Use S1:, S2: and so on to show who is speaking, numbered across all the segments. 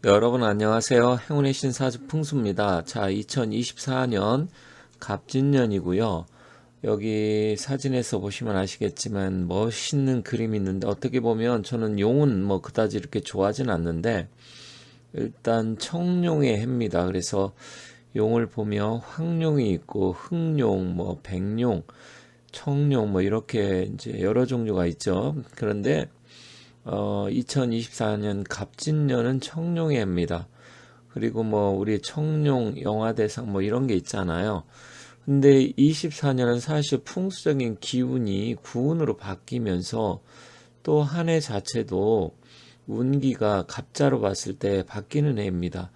S1: 여러분 안녕하세요. 행운의 신사주 풍수입니다. 자, 2024년 갑진년이고요. 여기 사진에서 보시면 아시겠지만 멋있는 그림이 있는데 어떻게 보면 저는 용은 뭐 그다지 이렇게 좋아하진 않는데 일단 청룡의 해입니다. 그래서 용을 보면 황룡이 있고 흑룡, 뭐 백룡, 청룡 뭐 이렇게 이제 여러 종류가 있죠. 그런데 2024년 갑진년은 청룡의 해입니다. 그리고 뭐 우리 청룡 영화대상 뭐 이런 게 있잖아요. 근데 24년은 사실 풍수적인 기운이 구운으로 바뀌면서 또 한 해 자체도 운기가 갑자로 봤을 때 바뀌는 해입니다.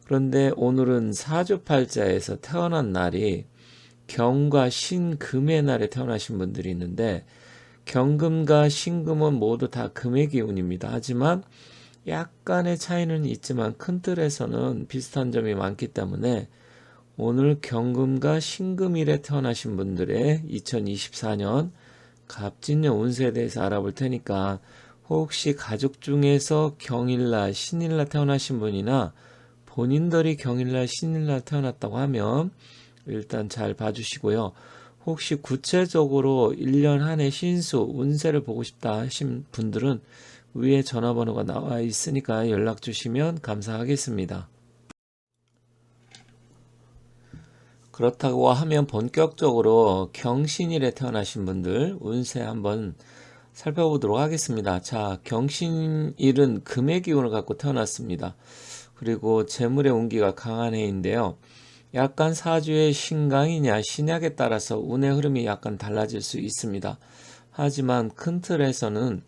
S1: 그런데 오늘은 사주팔자에서 태어난 날이 경과 신금의 날에 태어나신 분들이 있는데 경금과 신금은 모두 다 금의 기운입니다. 하지만 약간의 차이는 있지만 큰 틀에서는 비슷한 점이 많기 때문에 오늘 경금과 신금일에 태어나신 분들의 2024년 갑진년 운세에 대해서 알아볼 테니까 혹시 가족 중에서 경일날, 신일날 태어나신 분이나 본인들이 경일날, 신일날 태어났다고 하면 일단 잘 봐주시고요. 혹시 구체적으로 1년 한 해 신수, 운세를 보고 싶다 하신 분들은 위에 전화번호가 나와 있으니까 연락 주시면 감사하겠습니다. 그렇다고 하면 본격적으로 경신일에 태어나신 분들 운세 한번 살펴보도록 하겠습니다. 자, 경신일은 금의 기운을 갖고 태어났습니다. 그리고 재물의 운기가 강한 해인데요. 약간 사주의 신강이냐 신약에 따라서 운의 흐름이 약간 달라질 수 있습니다. 하지만 큰 틀에서는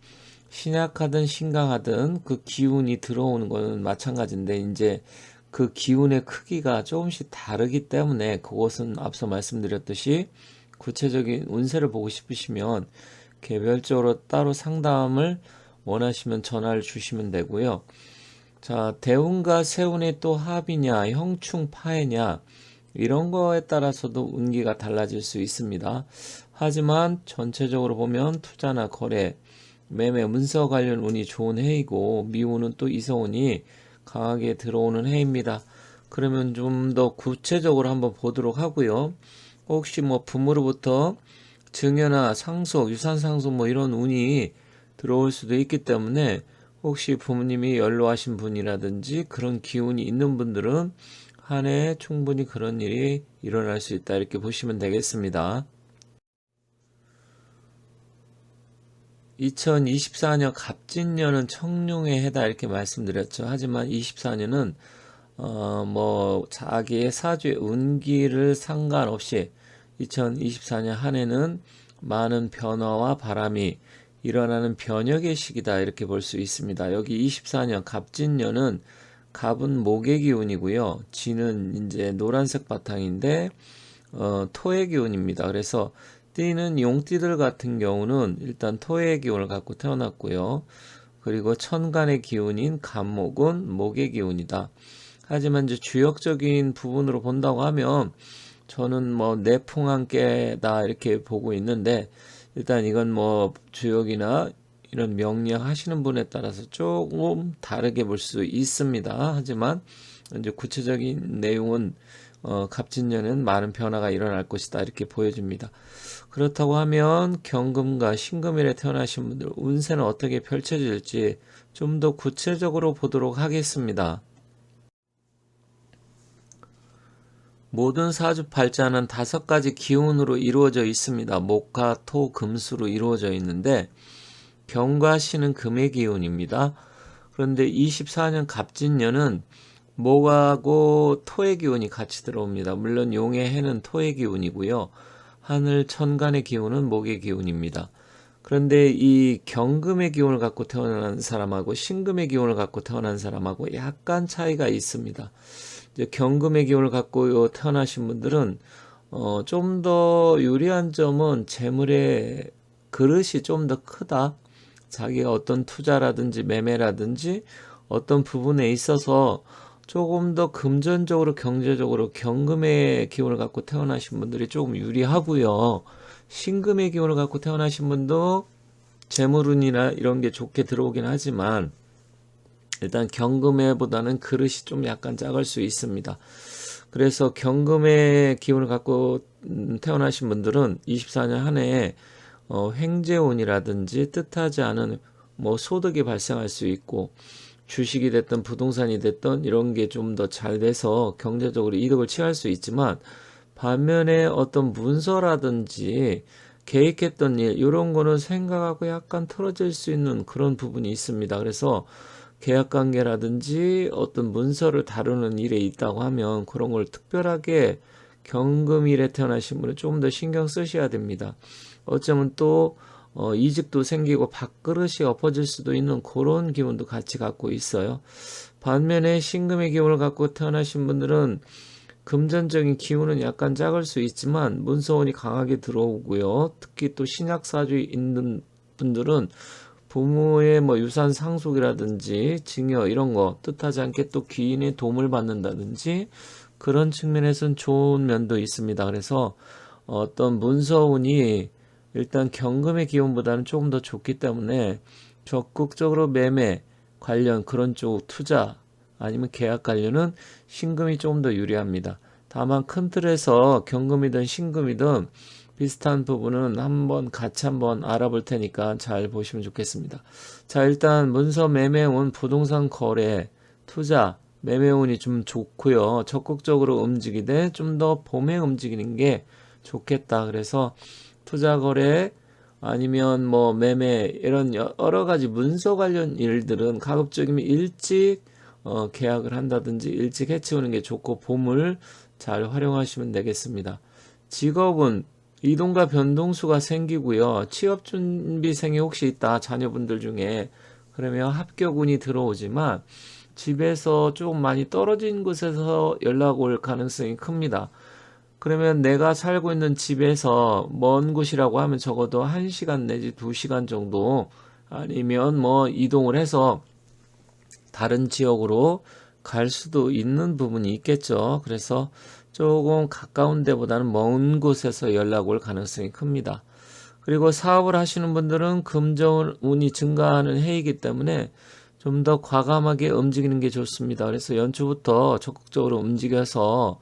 S1: 신약하든 신강하든 그 기운이 들어오는 것은 마찬가지인데 이제 그 기운의 크기가 조금씩 다르기 때문에 그것은 앞서 말씀드렸듯이 구체적인 운세를 보고 싶으시면 개별적으로 따로 상담을 원하시면 전화를 주시면 되고요. 자, 대운과 세운이 또 합이냐, 형충 파해냐, 이런 거에 따라서도 운기가 달라질 수 있습니다. 하지만 전체적으로 보면 투자나 거래, 매매, 문서 관련 운이 좋은 해이고 미운은 또 이성운이 강하게 들어오는 해입니다. 그러면 좀 더 구체적으로 한번 보도록 하고요. 혹시 뭐 부모로부터 증여나 상속, 유산 상속 뭐 이런 운이 들어올 수도 있기 때문에 혹시 부모님이 연로하신 분이라든지 그런 기운이 있는 분들은 한 해 충분히 그런 일이 일어날 수 있다 이렇게 보시면 되겠습니다. 2024년 갑진년은 청룡의 해다 이렇게 말씀드렸죠. 하지만 24년은 뭐 자기의 사주의 운기를 상관없이 2024년 한 해는 많은 변화와 바람이 일어나는 변혁의 시기다 이렇게 볼 수 있습니다. 여기 24년 갑진년은 갑은 목의 기운이고요. 진은 이제 노란색 바탕인데 토의 기운입니다. 그래서 띠는 용띠들 같은 경우는 일단 토의 기운을 갖고 태어났고요. 그리고 천간의 기운인 갑목은 목의 기운이다. 하지만 이제 주역적인 부분으로 본다고 하면 저는 뭐 내풍한께다 이렇게 보고 있는데 일단 이건 뭐 주역이나 이런 명리학 하시는 분에 따라서 조금 다르게 볼 수 있습니다. 하지만 이제 구체적인 내용은 갑진년은 많은 변화가 일어날 것이다 이렇게 보여줍니다. 그렇다고 하면 경금과 신금일에 태어나신 분들 운세는 어떻게 펼쳐질지 좀 더 구체적으로 보도록 하겠습니다. 모든 사주팔자는 5가지 기운으로 이루어져 있습니다. 목화, 토, 금수로 이루어져 있는데 경과 신은 금의 기운입니다. 그런데 24년 갑진년은 목하고 토의 기운이 같이 들어옵니다. 물론 용의 해는 토의 기운이고요. 하늘 천간의 기운은 목의 기운입니다. 그런데 이 경금의 기운을 갖고 태어난 사람하고 신금의 기운을 갖고 태어난 사람하고 약간 차이가 있습니다. 이제 경금의 기운을 갖고 태어나신 분들은 좀 더 유리한 점은 재물의 그릇이 좀 더 크다. 자기가 어떤 투자라든지 매매라든지 어떤 부분에 있어서 조금 더 금전적으로 경제적으로 경금의 기운을 갖고 태어나신 분들이 조금 유리하고요. 신금의 기운을 갖고 태어나신 분도 재물운이나 이런 게 좋게 들어오긴 하지만 일단 경금해보다는 그릇이 좀 약간 작을 수 있습니다. 그래서 경금의 기운을 갖고 태어나신 분들은 24년 한 해에 횡재운이라든지 뜻하지 않은 뭐 소득이 발생할 수 있고, 주식이 됐든 부동산이 됐든 이런 게 좀 더 잘 돼서 경제적으로 이득을 취할 수 있지만, 반면에 어떤 문서라든지 계획했던 일 이런 거는 생각하고 약간 틀어질 수 있는 그런 부분이 있습니다. 그래서 계약관계라든지 어떤 문서를 다루는 일에 있다고 하면 그런 걸 특별하게 경금일에 태어나신 분은 조금 더 신경 쓰셔야 됩니다. 어쩌면 또 이직도 생기고 밥그릇이 엎어질 수도 있는 그런 기운도 같이 갖고 있어요. 반면에 신금의 기운을 갖고 태어나신 분들은 금전적인 기운은 약간 작을 수 있지만 문서운이 강하게 들어오고요. 특히 또 신약사주에 있는 분들은 부모의 뭐 유산 상속이라든지 증여 이런 거 뜻하지 않게 또 귀인의 도움을 받는다든지 그런 측면에서는 좋은 면도 있습니다. 그래서 어떤 문서운이 일단 경금의 기운보다는 조금 더 좋기 때문에 적극적으로 매매 관련 그런 쪽 투자 아니면 계약 관련은 신금이 조금 더 유리합니다. 다만 큰 틀에서 경금이든 신금이든 비슷한 부분은 같이 한번 알아볼 테니까 잘 보시면 좋겠습니다. 자, 일단 문서 매매운, 부동산 거래, 투자, 매매운이 좀 좋고요. 적극적으로 움직이되 좀 더 봄에 움직이는 게 좋겠다. 그래서 투자 거래 아니면 뭐 매매 이런 여러 가지 문서 관련 일들은 가급적이면 일찍 계약을 한다든지 일찍 해치우는 게 좋고 봄을 잘 활용하시면 되겠습니다. 직업은 이동과 변동수가 생기고요. 취업준비생이 혹시 있다 자녀분들 중에 그러면 합격운이 들어오지만 집에서 조금 많이 떨어진 곳에서 연락 올 가능성이 큽니다. 그러면 내가 살고 있는 집에서 먼 곳이라고 하면 적어도 1시간 내지 2시간 정도 아니면 뭐 이동을 해서 다른 지역으로 갈 수도 있는 부분이 있겠죠. 그래서 조금 가까운 데보다는 먼 곳에서 연락 올 가능성이 큽니다. 그리고 사업을 하시는 분들은 금전운이 증가하는 해이기 때문에 좀 더 과감하게 움직이는 게 좋습니다. 그래서 연초부터 적극적으로 움직여서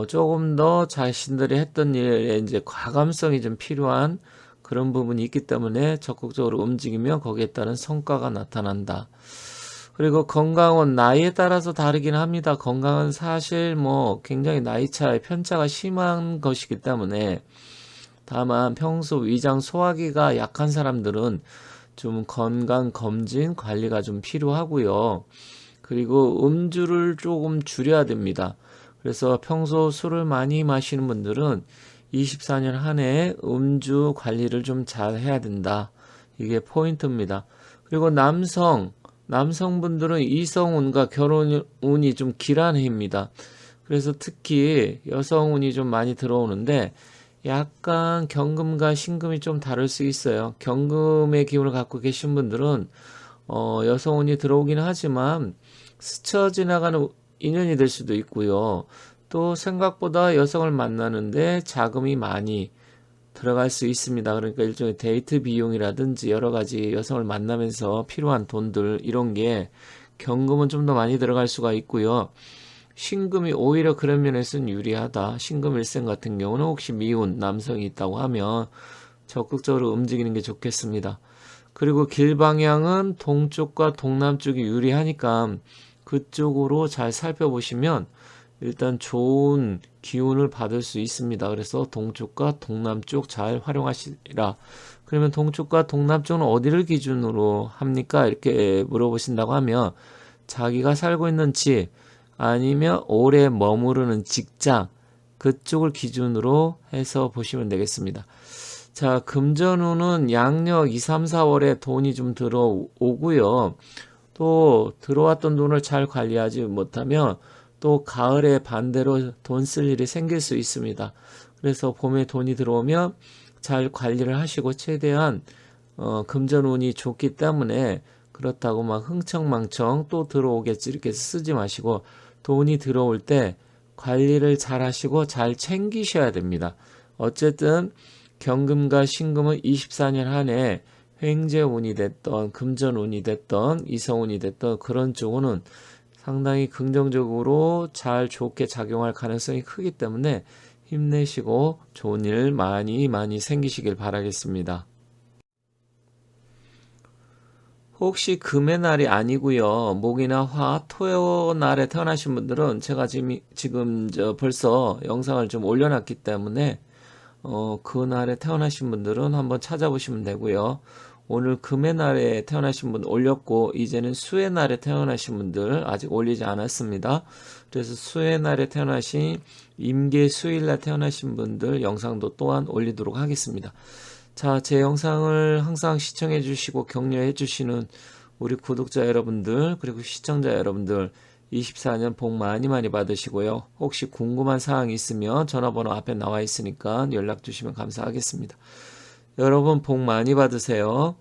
S1: 조금 더 자신들이 했던 일에 이제 과감성이 좀 필요한 그런 부분이 있기 때문에 적극적으로 움직이면 거기에 따른 성과가 나타난다. 그리고 건강은 나이에 따라서 다르긴 합니다. 건강은 사실 뭐 굉장히 나이 차에 편차가 심한 것이기 때문에 다만 평소 위장 소화기가 약한 사람들은 좀 건강 검진 관리가 좀 필요하고요. 그리고 음주를 조금 줄여야 됩니다. 그래서 평소 술을 많이 마시는 분들은 24년 한 해에 음주 관리를 좀 잘 해야 된다. 이게 포인트입니다. 그리고 남성분들은 이성운과 결혼운이 좀 길한 해입니다. 그래서 특히 여성운이 좀 많이 들어오는데 약간 경금과 신금이 좀 다를 수 있어요. 경금의 기운을 갖고 계신 분들은 여성운이 들어오긴 하지만 스쳐 지나가는 인연이 될 수도 있고요. 또 생각보다 여성을 만나는데 자금이 많이 들어갈 수 있습니다. 그러니까 일종의 데이트 비용이라든지 여러 가지 여성을 만나면서 필요한 돈들 이런 게 경금은 좀 더 많이 들어갈 수가 있고요. 신금이 오히려 그런 면에서는 유리하다. 신금 일생 같은 경우는 혹시 미혼 남성이 있다고 하면 적극적으로 움직이는 게 좋겠습니다. 그리고 길 방향은 동쪽과 동남쪽이 유리하니까 그쪽으로 잘 살펴보시면 일단 좋은 기운을 받을 수 있습니다. 그래서 동쪽과 동남쪽 잘 활용하시라. 그러면 동쪽과 동남쪽은 어디를 기준으로 합니까? 이렇게 물어보신다고 하면 자기가 살고 있는 집 아니면 오래 머무르는 직장 그쪽을 기준으로 해서 보시면 되겠습니다. 자, 금전운은 양력 2, 3, 4월에 돈이 좀 들어오고요. 또 들어왔던 돈을 잘 관리하지 못하면 또 가을에 반대로 돈 쓸 일이 생길 수 있습니다. 그래서 봄에 돈이 들어오면 잘 관리를 하시고 최대한 금전운이 좋기 때문에 그렇다고 막 흥청망청 또 들어오겠지 이렇게 쓰지 마시고 돈이 들어올 때 관리를 잘 하시고 잘 챙기셔야 됩니다. 어쨌든 경금과 신금은 24년 한 해 횡재운이 됐던 금전운이 됐던 이성운이 됐던 그런 쪽은 상당히 긍정적으로 잘 좋게 작용할 가능성이 크기 때문에 힘내시고 좋은 일 많이 많이 생기시길 바라겠습니다. 혹시 금의 날이 아니고요. 목이나 화, 토요 날에 태어나신 분들은 제가 지금 벌써 영상을 좀 올려놨기 때문에 그 날에 태어나신 분들은 한번 찾아보시면 되고요. 오늘 금의 날에 태어나신 분 올렸고 이제는 수의 날에 태어나신 분들 아직 올리지 않았습니다. 그래서 수의 날에 태어나신 임계 수일 날 태어나신 분들 영상도 또한 올리도록 하겠습니다. 자, 제 영상을 항상 시청해 주시고 격려해 주시는 우리 구독자 여러분들 그리고 시청자 여러분들 24년 복 많이 많이 받으시고요. 혹시 궁금한 사항이 있으면 전화번호 앞에 나와 있으니까 연락 주시면 감사하겠습니다. 여러분 복 많이 받으세요.